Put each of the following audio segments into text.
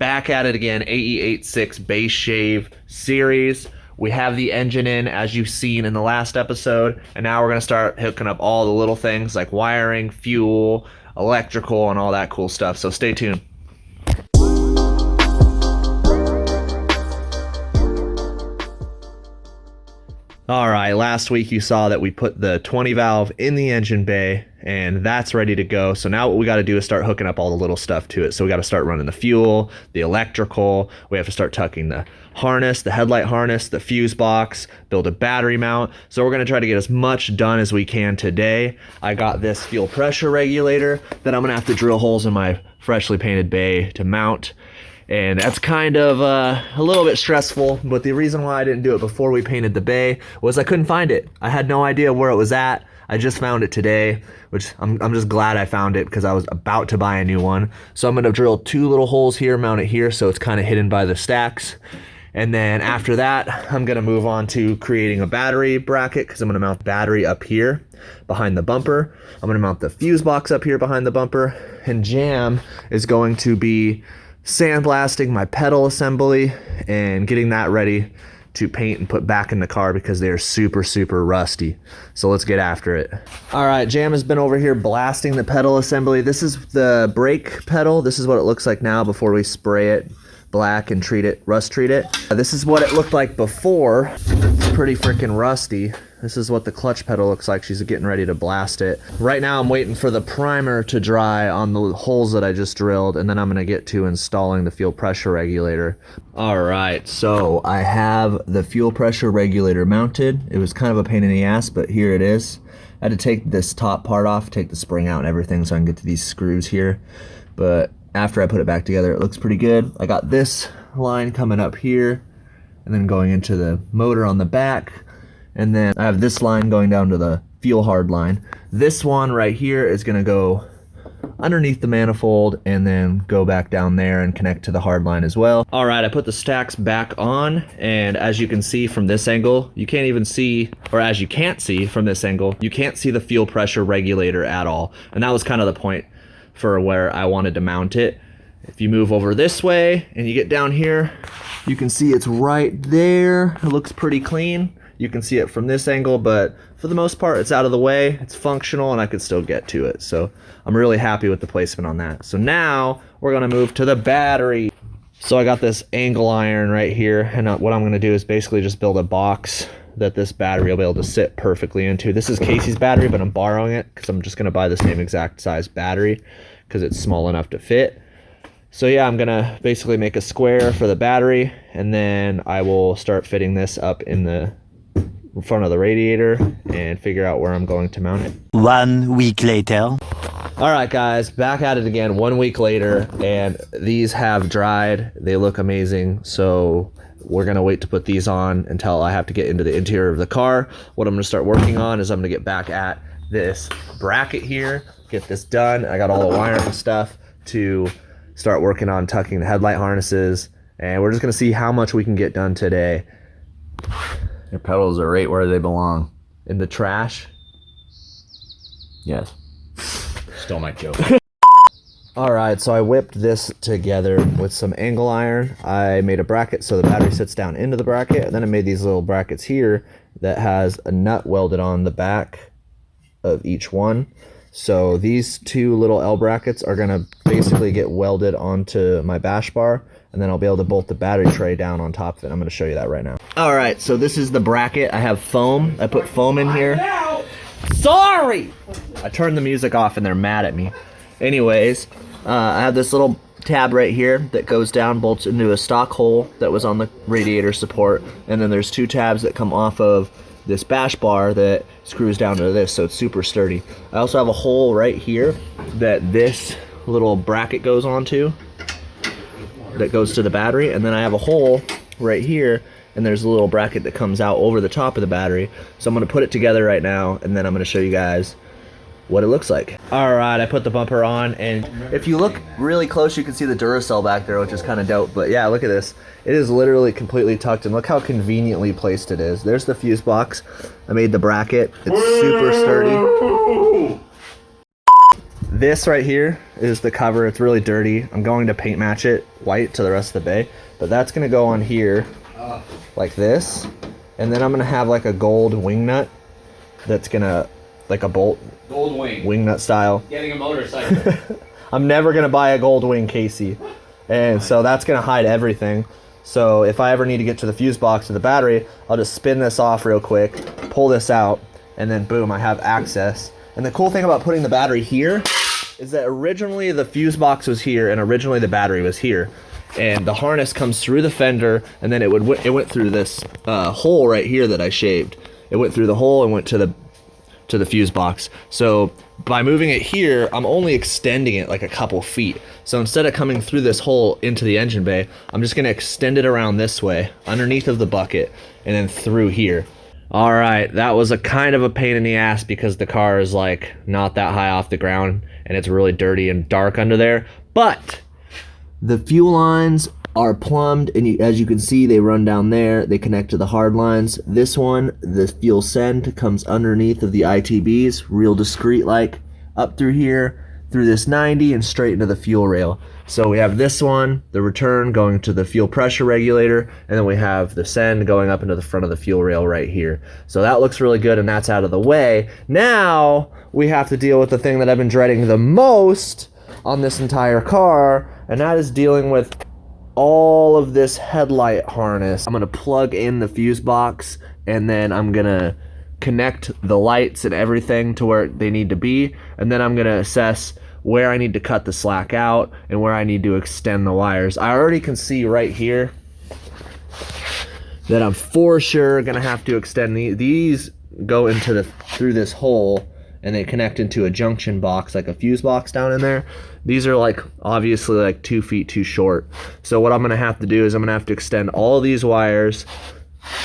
back at it again, AE86 base shave series. We have the engine in, as you've seen in the last episode, and now we're going to start hooking up all the little things like wiring, fuel, electrical, and all that cool stuff. So stay tuned. All right, last week you saw that we put the 20 valve in the engine bay, and that's ready to go. So now what we got to do is start hooking up all the little stuff to it. So we got to start running the fuel, the electrical. We have to start tucking the harness, the headlight harness, the fuse box, build a battery mount. So we're going to try to get as much done as we can today. I got this fuel pressure regulator that I'm going to have to drill holes in my freshly painted bay to mount. And that's kind of a little bit stressful, but the reason why I didn't do it before we painted the bay was I couldn't find it. I had no idea where it was at. I just found it today, which I'm just glad I found it because I was about to buy a new one. So I'm gonna drill 2 little holes here, mount it here so it's kind of hidden by the stacks. And then after that, I'm gonna move on to creating a battery bracket because I'm gonna mount the battery up here behind the bumper. I'm gonna mount the fuse box up here behind the bumper, and Jam is going to be sandblasting my pedal assembly and getting that ready to paint and put back in the car because they're super rusty. So let's get after it. All right, Jam has been over here blasting the pedal assembly. This is the brake pedal. This is what it looks like now before we spray it black and rust treat it. This is what it looked like before. It's pretty freaking rusty. This is what the clutch pedal looks like. She's getting ready to blast it. Right now I'm waiting for the primer to dry on the holes that I just drilled, and then I'm gonna get to installing the fuel pressure regulator. All right, so I have the fuel pressure regulator mounted. It was kind of a pain in the ass, but here it is. I had to take this top part off, take the spring out and everything so I can get to these screws here. But after I put it back together, it looks pretty good. I got this line coming up here and then going into the motor on the back. And then I have this line going down to the fuel hard line. This one right here is gonna go underneath the manifold and then go back down there and connect to the hard line as well. All right, I put the stacks back on, and as you can see from this angle, you can't even see, or as you can't see from this angle, you can't see the fuel pressure regulator at all. And that was kind of the point for where I wanted to mount it. If you move over this way and you get down here, you can see it's right there. It looks pretty clean. You can see it from this angle, but for the most part, it's out of the way. It's functional and I could still get to it. So I'm really happy with the placement on that. So now we're gonna move to the battery. So I got this angle iron right here, and what I'm gonna do is basically just build a box that this battery will be able to sit perfectly into. This is Casey's battery, but I'm borrowing it because I'm just gonna buy the same exact size battery because it's small enough to fit. So yeah, I'm gonna basically make a square for the battery, and then I will start fitting this up in the front of the radiator and figure out where I'm going to mount it. 1 week later. All right, guys, back at it again 1 week later, and these have dried. They look amazing. So we're gonna wait to put these on until I have to get into the interior of the car. What I'm gonna start working on is I'm gonna get back at this bracket here, get this done. I got all the wiring and stuff to start working on tucking the headlight harnesses, and we're just gonna see how much we can get done today. Your pedals are right where they belong. In the trash? Yes. Still my joke. All right, so I whipped this together with some angle iron. I made a bracket so the battery sits down into the bracket, and then I made these little brackets here that has a nut welded on the back of each one. So these 2 little L brackets are gonna basically get welded onto my bash bar, and then I'll be able to bolt the battery tray down on top of it. I'm gonna show you that right now. All right, so this is the bracket. I have foam. I put foam in here. Sorry! I turned the music off and they're mad at me. Anyways, I have this little tab right here that goes down, bolts into a stock hole that was on the radiator support, and then there's 2 tabs that come off of this bash bar that screws down to this, so it's super sturdy. I also have a hole right here that this little bracket goes onto, that goes to the battery, and then I have a hole right here, and there's a little bracket that comes out over the top of the battery. So I'm gonna put it together right now, and then I'm gonna show you guys what it looks like. All right, I put the bumper on, and if you look really close, you can see the Duracell back there, which is kind of dope. But yeah, look at this. It is literally completely tucked, and look how conveniently placed it is. There's the fuse box. I made the bracket. It's super sturdy. This right here is the cover. It's really dirty. I'm going to paint match it white to the rest of the bay, but that's gonna go on here like this. And then I'm gonna have like a gold wing nut that's gonna, like a bolt. Gold wing. Wing nut style. Getting a motorcycle. I'm never gonna buy a gold wing, Casey. And so that's gonna hide everything. So if I ever need to get to the fuse box or the battery, I'll just spin this off real quick, pull this out, and then boom, I have access. And the cool thing about putting the battery here is that originally the fuse box was here and originally the battery was here. And the harness comes through the fender, and then it went through this hole right here that I shaved. It went through the hole and went to the fuse box. So by moving it here, I'm only extending it like a couple feet. So instead of coming through this hole into the engine bay, I'm just gonna extend it around this way, underneath of the bucket, and then through here. All right, that was a kind of a pain in the ass because the car is like not that high off the ground and it's really dirty and dark under there. But the fuel lines are plumbed, and as you can see, they run down there. They connect to the hard lines. This one, the fuel send, comes underneath of the ITBs, real discreet, like up through here, through this 90, and straight into the fuel rail. So we have this one, the return going to the fuel pressure regulator, and then we have the send going up into the front of the fuel rail right here. So that looks really good, and that's out of the way. Now we have to deal with the thing that I've been dreading the most on this entire car, and that is dealing with all of this headlight harness. I'm gonna plug in the fuse box, and then I'm gonna connect the lights and everything to where they need to be, and then I'm gonna assess where I need to cut the slack out and where I need to extend the wires. I already can see right here that I'm for sure gonna have to extend these go into through this hole, and they connect into a junction box, like a fuse box down in there. These are like obviously like 2 feet too short. So what I'm gonna have to do is I'm gonna have to extend all of these wires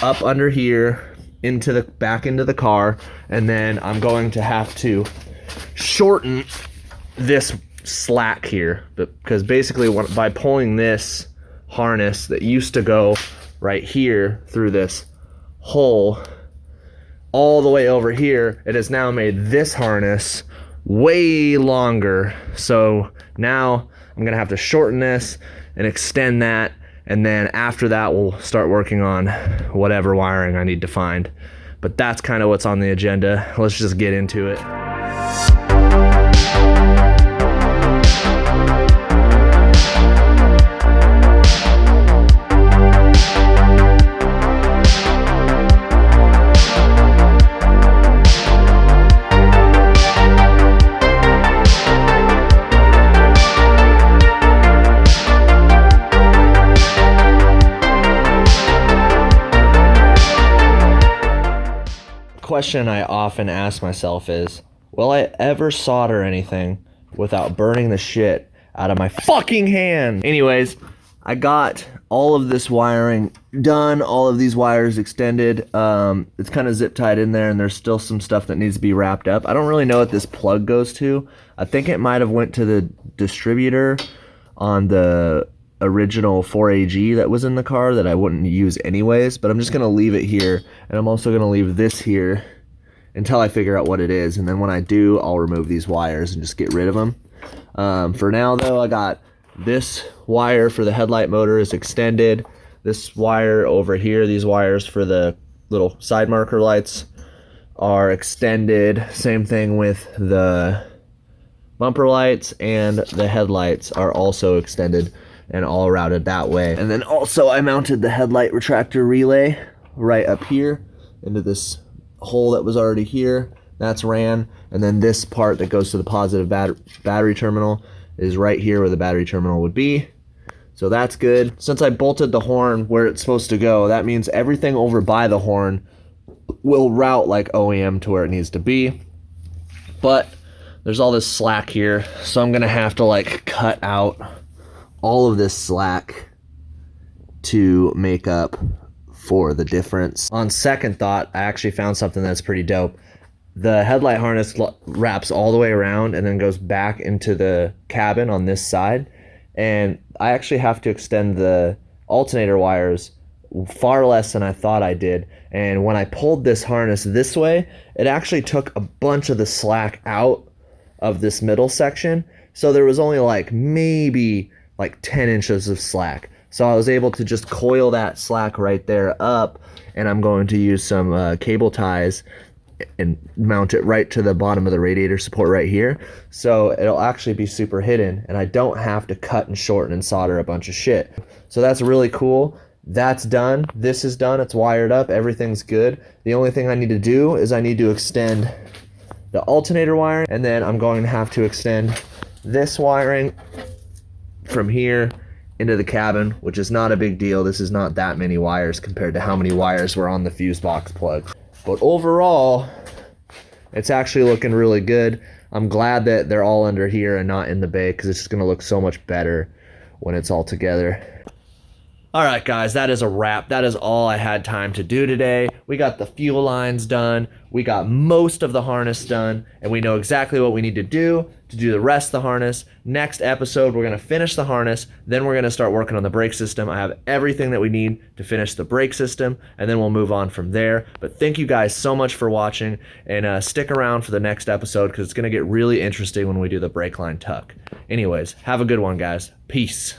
up under here into the back into the car, and then I'm going to have to shorten this slack here, because basically by pulling this harness that used to go right here through this hole all the way over here, it has now made this harness way longer. So now I'm gonna have to shorten this and extend that, and then after that we'll start working on whatever wiring I need to find. But that's kind of what's on the agenda. Let's just get into it. Question I often ask myself is, will I ever solder anything without burning the shit out of my fucking hand? Anyways, I got all of this wiring done, all of these wires extended. It's kind of zip tied in there, and there's still some stuff that needs to be wrapped up. I don't really know what this plug goes to. I think it might have went to the distributor on the original 4AG that was in the car that I wouldn't use anyways, but I'm just gonna leave it here, and I'm also gonna leave this here until I figure out what it is, and then when I do, I'll remove these wires and just get rid of them. For now though, I got this wire for the headlight motor is extended. This wire over here, these wires for the little side marker lights are extended. Same thing with the bumper lights, and the headlights are also extended and all routed that way. And then also I mounted the headlight retractor relay right up here into this hole that was already here. That's ran. And then this part that goes to the positive battery terminal is right here where the battery terminal would be. So that's good. Since I bolted the horn where it's supposed to go, that means everything over by the horn will route like OEM to where it needs to be. But there's all this slack here, so I'm gonna have to like cut out all of this slack to make up for the difference. On second thought, I actually found something that's pretty dope. The headlight harness wraps all the way around and then goes back into the cabin on this side. And I actually have to extend the alternator wires far less than I thought I did. And when I pulled this harness this way, it actually took a bunch of the slack out of this middle section. So there was only like maybe like 10 inches of slack. So I was able to just coil that slack right there up, and I'm going to use some cable ties and mount it right to the bottom of the radiator support right here. So it'll actually be super hidden, and I don't have to cut and shorten and solder a bunch of shit. So that's really cool. That's done. This is done. It's wired up. Everything's good. The only thing I need to do is I need to extend the alternator wiring, and then I'm going to have to extend this wiring from here into the cabin, which is not a big deal. This is not that many wires compared to how many wires were on the fuse box plug. But overall, it's actually looking really good. I'm glad that they're all under here and not in the bay, because it's just gonna look so much better when it's all together. All right, guys, that is a wrap. That is all I had time to do today. We got the fuel lines done. We got most of the harness done, and we know exactly what we need to do the rest of the harness. Next episode, we're gonna finish the harness. Then we're gonna start working on the brake system. I have everything that we need to finish the brake system, and then we'll move on from there. But thank you guys so much for watching, and stick around for the next episode, because it's gonna get really interesting when we do the brake line tuck. Anyways, have a good one, guys. Peace.